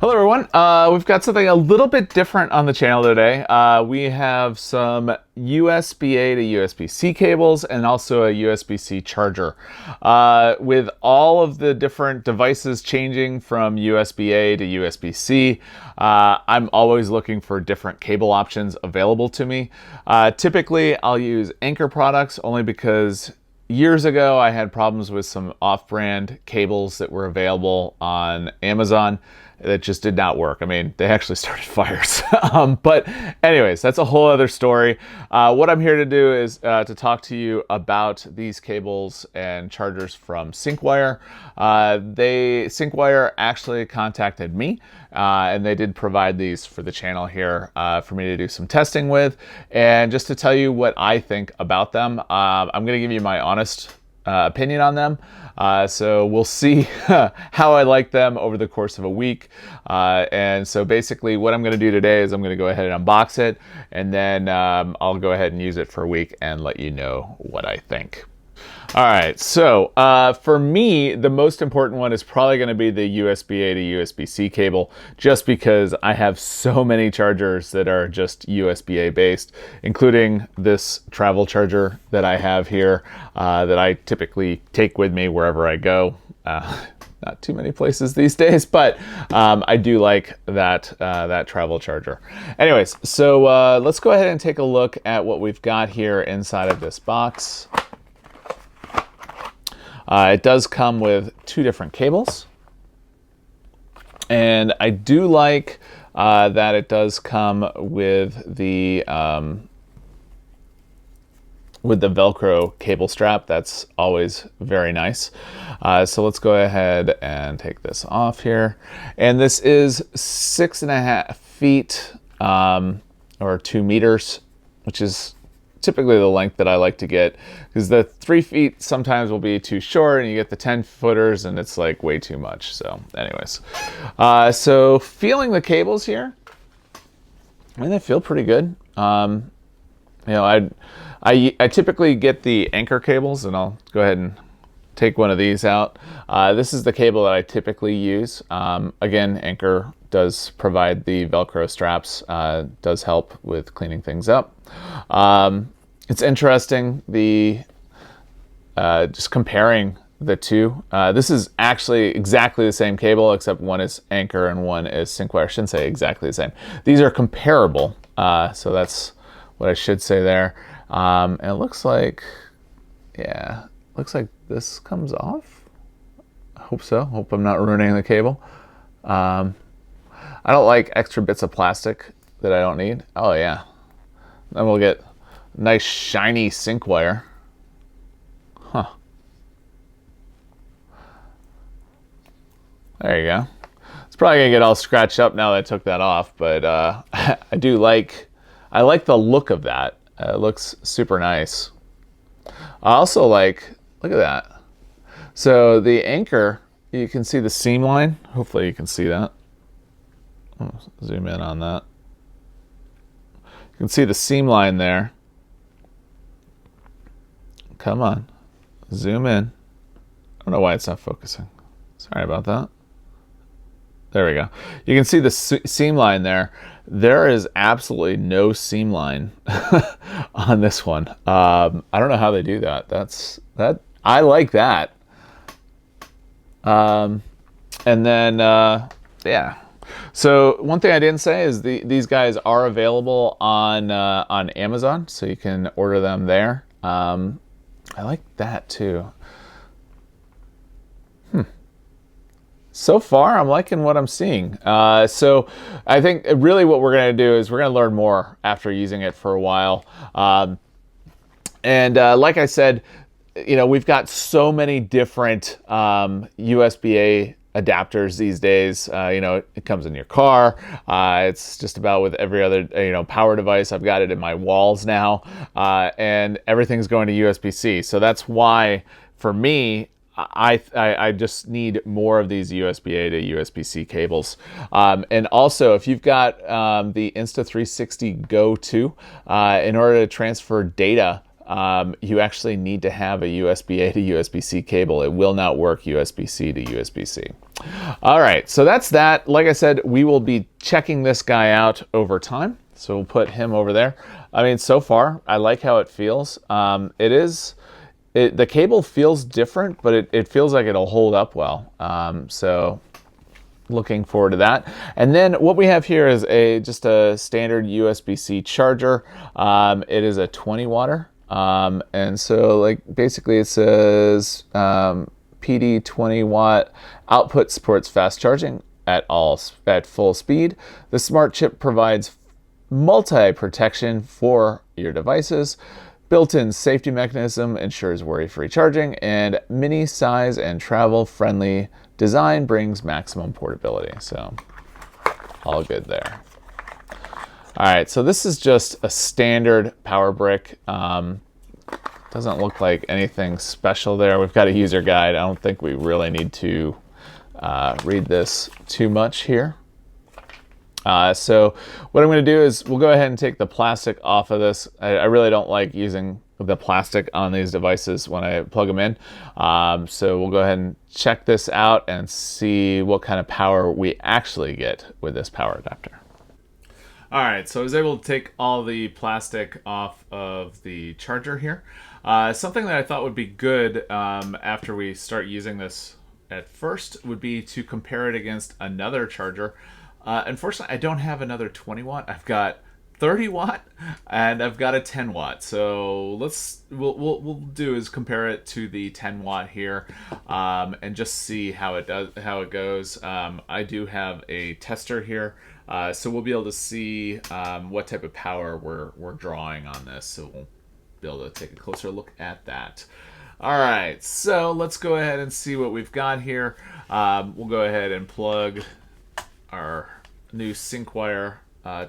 Hello everyone, we've got something a little bit different on the channel today. We have some USB-A to USB-C cables and also a USB-C charger. With all of the different devices changing from USB-A to USB-C, I'm always looking for different cable options available to me. Typically, I'll use Anker products only because years ago I had problems with some off-brand cables that were available on Amazon that just did not work. I mean, they actually started fires. But anyways, that's a whole other story. What I'm here to do is to talk to you about these cables and chargers from SyncWire. SyncWire actually contacted me, and they did provide these for the channel here for me to do some testing with. And just to tell you what I think about them, I'm going to give you my honest opinion on them. So we'll see how I like them over the course of a week. And so basically what I'm going to do today is I'm going to go ahead and unbox it, and then I'll go ahead and use it for a week and let you know what I think. All right, so for me, the most important one is probably going to be the USB-A to USB-C cable, just because I have so many chargers that are just USB-A based, including this travel charger that I have here that I typically take with me wherever I go. Not too many places these days, but I do like that travel charger. Anyways, so let's go ahead and take a look at what we've got here inside of this box. It does come with two different cables, and I do like that it does come with the Velcro cable strap. That's always very nice. So let's go ahead and take this off here. And this is 6.5 feet or 2 meters, which is typically the length that I like to get, because the 3 feet sometimes will be too short and you get the 10 footers and it's like way too much. So anyways, so feeling the cables here, I mean, they feel pretty good. You know, I typically get the Anker cables, and I'll go ahead and take one of these out. This is the cable that I typically use. Again, Anker does provide the Velcro straps, does help with cleaning things up. It's interesting, just comparing the two. This is actually exactly the same cable, except one is Anker and one is SyncWire. I shouldn't say exactly the same. These are comparable, so that's what I should say there. And it looks like, yeah, looks like this comes off. I hope so. Hope I'm not ruining the cable. I don't like extra bits of plastic that I don't need. Oh yeah. Then we'll get nice shiny SyncWire. Huh. There you go. It's probably gonna get all scratched up now that I took that off, but I like the look of that. It looks super nice. I also like, look at that. So the Anker, you can see the seam line. Hopefully you can see that. I'll zoom in on that. You can see the seam line there. Come on, zoom in. I don't know why it's not focusing. Sorry about that. There we go. You can see the seam line there. There is absolutely no seam line on this one. I don't know how they do that. I like that. And then, yeah. So one thing I didn't say is these guys are available on Amazon, so you can order them there. I like that too. So far, I'm liking what I'm seeing. So I think really what we're going to do is we're going to learn more after using it for a while. And like I said, you know, we've got so many different USB-A adapters these days. You know, it comes in your car. It's just about with every other, you know, power device. I've got it in my walls now, and everything's going to USB-C. So that's why, for me, I just need more of these USB-A to USB-C cables. And also, if you've got the Insta360 Go 2, in order to transfer data you actually need to have a USB-A to USB-C cable. It will not work USB-C to USB-C. All right, so that's that. Like I said, we will be checking this guy out over time. So we'll put him over there. I mean, so far, I like how it feels. The cable feels different, but it feels like it'll hold up well. So looking forward to that. And then what we have here is just a standard USB-C charger. It is a 20 watter. And so like basically it says PD 20 watt output supports fast charging at full speed. The smart chip provides multi-protection for your devices. Built-in safety mechanism ensures worry-free charging, and mini size and travel-friendly design brings maximum portability. So all good there. All right, so this is just a standard power brick. Doesn't look like anything special there. We've got a user guide. I don't think we really need to read this too much here. So what I'm going to do is we'll go ahead and take the plastic off of this. I really don't like using the plastic on these devices when I plug them in. So we'll go ahead and check this out and see what kind of power we actually get with this power adapter. All right, so I was able to take all the plastic off of the charger here. Something that I thought would be good after we start using this at first would be to compare it against another charger. Unfortunately, I don't have another 20 watt. I've got 30 watt and I've got a 10 watt. So we'll do is compare it to the 10 watt here and just see how it goes. I do have a tester here, so we'll be able to see what type of power we're drawing on this. So we'll be able to take a closer look at that. All right, so let's go ahead and see what we've got here. We'll go ahead and plug our new SyncWire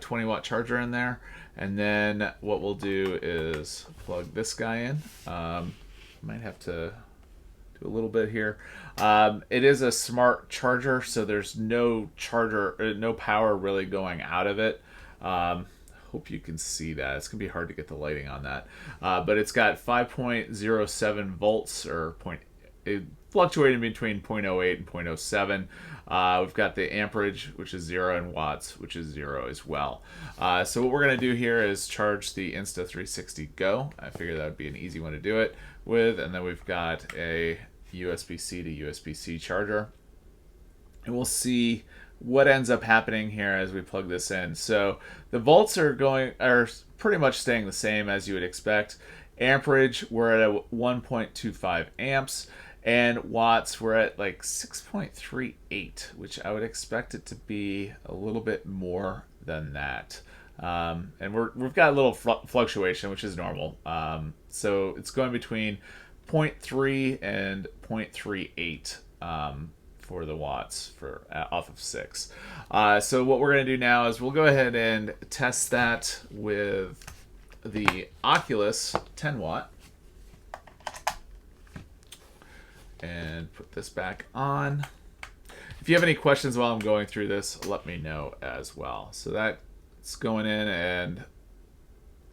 20 watt charger in there, and then what we'll do is plug this guy in. Might have to do a little bit here. It is a smart charger, so there's no power really going out of it. Hope you can see that. It's gonna be hard to get the lighting on that, but it's got 5.07 volts, or fluctuating between 0.08 and 0.07. We've got the amperage, which is 0, and watts, which is 0 as well. So what we're going to do here is charge the Insta360 Go. I figured that would be an easy one to do it with. And then we've got a USB-C to USB-C charger. And we'll see what ends up happening here as we plug this in. So the volts are pretty much staying the same as you would expect. Amperage, we're at 1.25 amps. And watts, we're at like 6.38, which I would expect it to be a little bit more than that. And we've got a little fluctuation, which is normal. So it's going between 0.3 and 0.38 for the watts off of 6. So what we're going to do now is we'll go ahead and test that with the Oculus 10 watt. And put this back on. If you have any questions while I'm going through this, let me know as well. So that's going in, and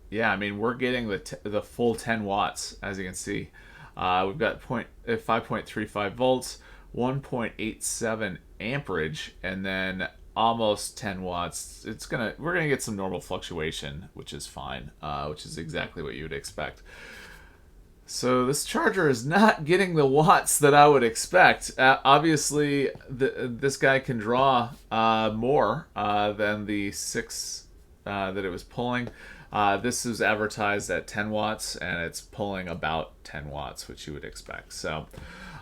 yeah, I mean, we're getting the full 10 watts, as you can see. We've got 5.35 volts, 1.87 amperage, and then almost 10 watts. We're gonna get some normal fluctuation, which is fine, which is exactly what you would expect. So this charger is not getting the watts that I would expect. Obviously, this guy can draw more than the 6 that it was pulling. This is advertised at 10 watts, and it's pulling about 10 watts, which you would expect. So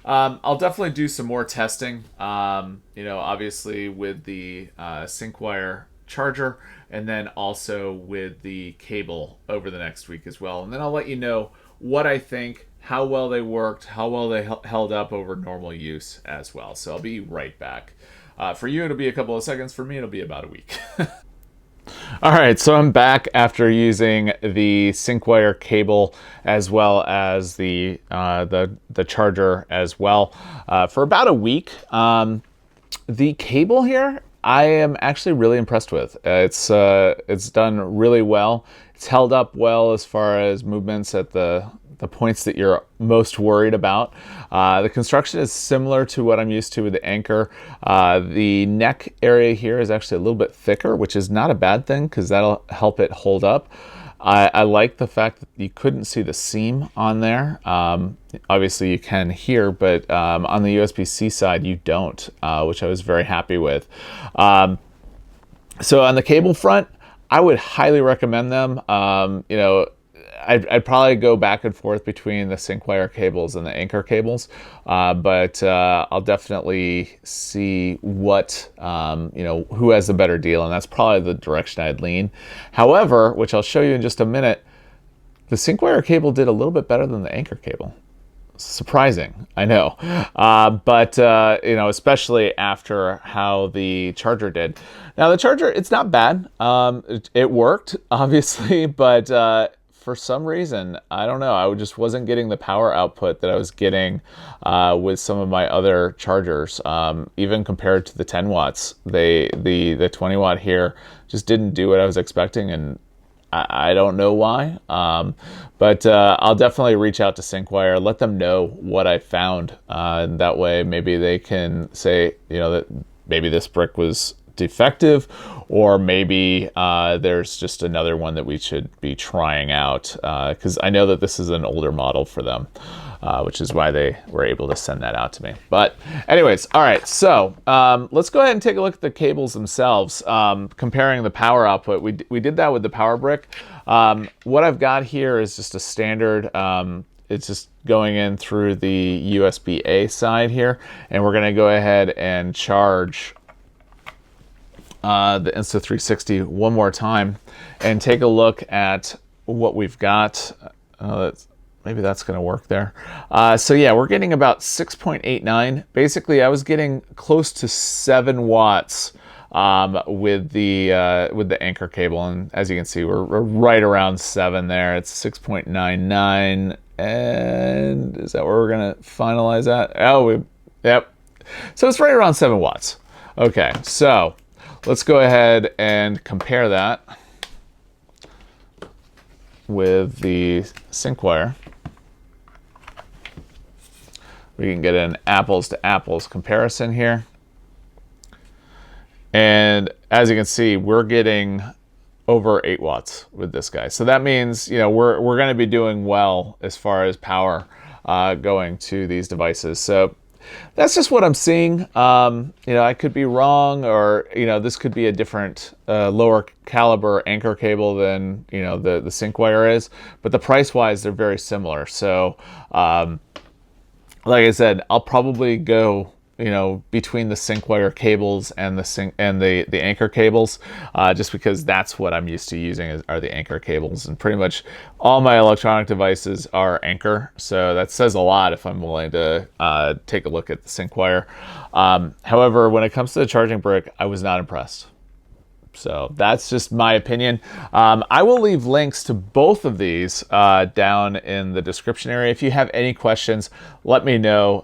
I'll definitely do some more testing, obviously with the SyncWire charger, and then also with the cable over the next week as well. And then I'll let you know what I think, how well they worked, how well they held up over normal use as well. So I'll be right back. For you, it'll be a couple of seconds. For me, it'll be about a week. All right, so I'm back after using the SyncWire cable as well as the charger as well for about a week. The cable here, I am actually really impressed with. It's done really well. It's held up well as far as movements at the points that you're most worried about. The construction is similar to what I'm used to with the Anker. The neck area here is actually a little bit thicker, which is not a bad thing because that'll help it hold up. I like the fact that you couldn't see the seam on there. Obviously you can here, but on the USB-C side you don't, which I was very happy with. So on the cable front, I would highly recommend them. You know, I'd probably go back and forth between the SyncWire cables and the Anker cables, but I'll definitely see what, you know, who has the better deal, and that's probably the direction I'd lean. However, which I'll show you in just a minute, the SyncWire cable did a little bit better than the Anker cable. Surprising, I know, but you know, especially after how the charger did. Now the charger, it's not bad. It worked, obviously, but for some reason, I don't know, I just wasn't getting the power output that I was getting with some of my other chargers. Even compared to the 10 watts, the 20 watt here just didn't do what I was expecting, and I don't know why, but I'll definitely reach out to SyncWire, let them know what I found, and that way maybe they can say, you know, that maybe this brick was defective, or maybe there's just another one that we should be trying out, because I know that this is an older model for them, which is why they were able to send that out to me. But anyways, all right, so let's go ahead and take a look at the cables themselves, comparing the power output. We did that with the power brick. What I've got here is just a standard, it's just going in through the USB-A side here, and we're gonna go ahead and charge the Insta360 one more time and take a look at what we've got. Maybe that's going to work there. So yeah, we're getting about 6.89. Basically, I was getting close to 7 watts with the Anker cable, and as you can see, we're right around 7 there. It's 6.99, and is that where we're going to finalize that? Oh, yep. So it's right around 7 watts. Okay, so let's go ahead and compare that with the SyncWire. We can get an apples to apples comparison here. And as you can see, we're getting over 8 watts with this guy. So that means, you know, we're going to be doing well as far as power going to these devices. So that's just what I'm seeing. You know, I could be wrong, or, you know, this could be a different lower caliber Anker cable than, you know, the SyncWire is, but the price wise, they're very similar. So, like I said, I'll probably go, you know, between the SyncWire cables and the Anker cables, just because that's what I'm used to using are the Anker cables, and pretty much all my electronic devices are Anker, so that says a lot if I'm willing to take a look at the SyncWire. However, when it comes to the charging brick, I was not impressed. So that's just my opinion. I will leave links to both of these down in the description area. If you have any questions, let me know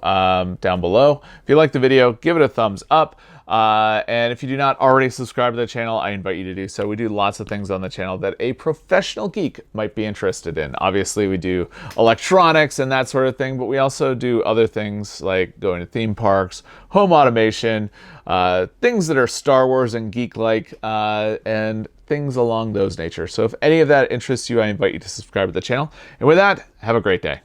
down below. If you like the video, give it a thumbs up. And if you do not already subscribe to the channel, I invite you to do so. We do lots of things on the channel that a professional geek might be interested in. Obviously, we do electronics and that sort of thing, but we also do other things like going to theme parks, home automation, things that are Star Wars and geek-like, and things along those nature. So if any of that interests you, I invite you to subscribe to the channel. And with that, have a great day.